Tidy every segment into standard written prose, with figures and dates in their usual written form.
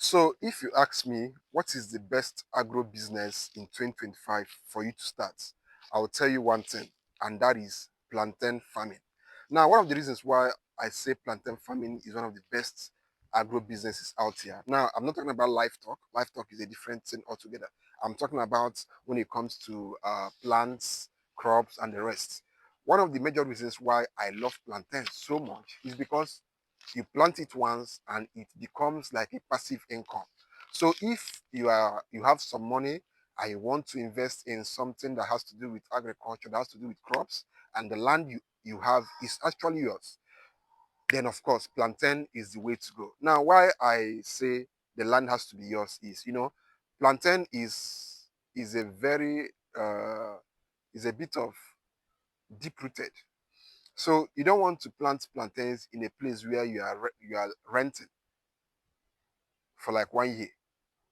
So, if you ask me what is the best agro business in 2025 for you to start, I will tell you one thing, and that is plantain farming. Now, one of the reasons why I say plantain farming is one of the best agro businesses out here. Now, I'm not talking about livestock. Livestock is a different thing altogether. I'm talking about when it comes to plants, crops, and the rest. One of the major reasons why I love plantain so much is because you plant it once and it becomes like a passive income. So if you have some money and you want to invest in something that has to do with agriculture, that has to do with crops, and the land you have is actually yours, then of course plantain is the way to go. Now, why I say the land has to be yours is, plantain is a very is a bit of deep rooted. So you don't want to plant plantains in a place where you are renting for like 1 year.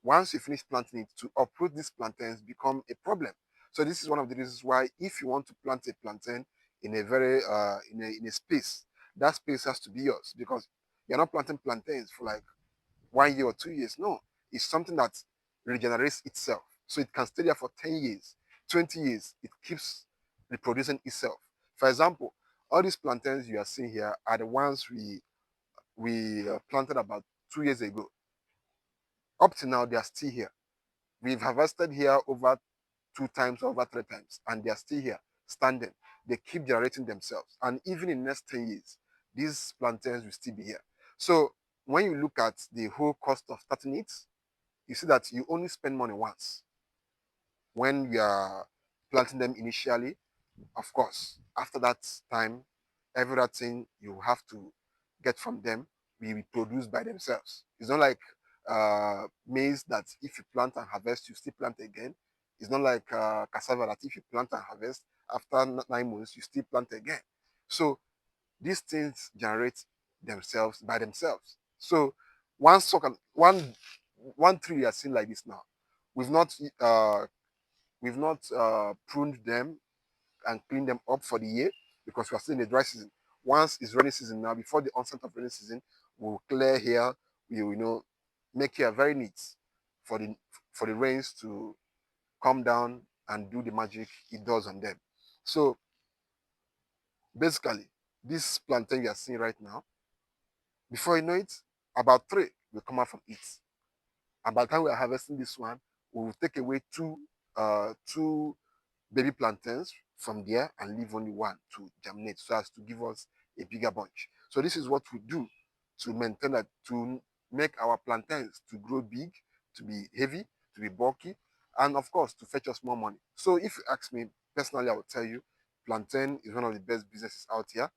Once you finish planting it, to uproot these plantains become a problem. So this is one of the reasons why if you want to plant a plantain in a very in a space, that space has to be yours because you're not planting plantains for like 1 year or 2 years. No, it's something that regenerates itself. So it can stay there for 10 years, 20 years. It keeps reproducing itself. For example, all these plantains you are seeing here are the ones we planted about 2 years ago. Up to now, they are still here. We've harvested here over 2 times, over 3 times, and they are still here, standing. They keep generating themselves. And even in the next 10 years, these plantains will still be here. So when you look at the whole cost of starting it, you see that you only spend money once when you are planting them initially. Of course, after that time, every other thing you have to get from them will be produced by themselves. It's not like maize that if you plant and harvest, you still plant again. It's not like cassava that if you plant and harvest, after 9 months, you still plant again. So these things generate themselves by themselves. So one tree you are seeing like this now, we've not uh, we've not pruned them and clean them up for the year because we are still in the dry season. Once it's rainy season now, before the onset of rainy season, we'll clear here. We will, make here very neat for the rains to come down and do the magic it does on them. So basically, this plantain you are seeing right now, before you know it, about three will come out from it. And by the time we are harvesting this one, we will take away two baby plantains from there and leave only one to germinate so as to give us a bigger bunch. So this is what we do to maintain that, to make our plantains to grow big, to be heavy, to be bulky, and of course to fetch us more money. So if you ask me personally, I will tell you plantain is one of the best businesses out here.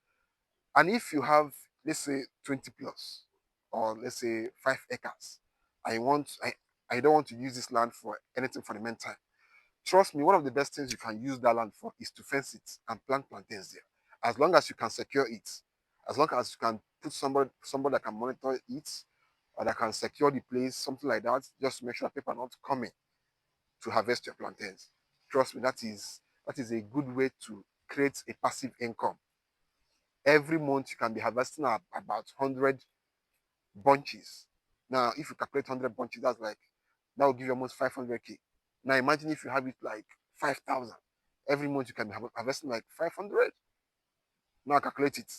And if you have, let's say, 20 plus, or let's say 5 acres, I don't want to use this land for anything for the meantime. Trust me, one of the best things you can use that land for is to fence it and plant plantains there. As long as you can secure it, as long as you can put somebody that can monitor it or that can secure the place, something like that, just to make sure people are not coming to harvest your plantains. Trust me, that is a good way to create a passive income. Every month you can be harvesting about 100 bunches. Now, if you calculate 100 bunches, that will give you almost 500K. Now, imagine if you have it like 5,000. Every month you can be harvesting like 500. Now, calculate it.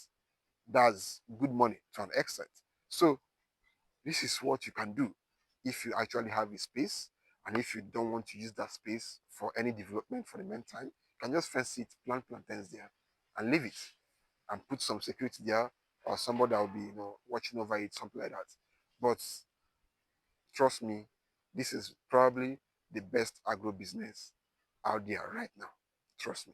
That's good money to an extent. So, this is what you can do if you actually have a space, and if you don't want to use that space for any development for the meantime, you can just fence it, plant plantains there, and leave it, and put some security there, or somebody that will be watching over it, something like that. But trust me, this is probably the best agro business out there right now. Trust me.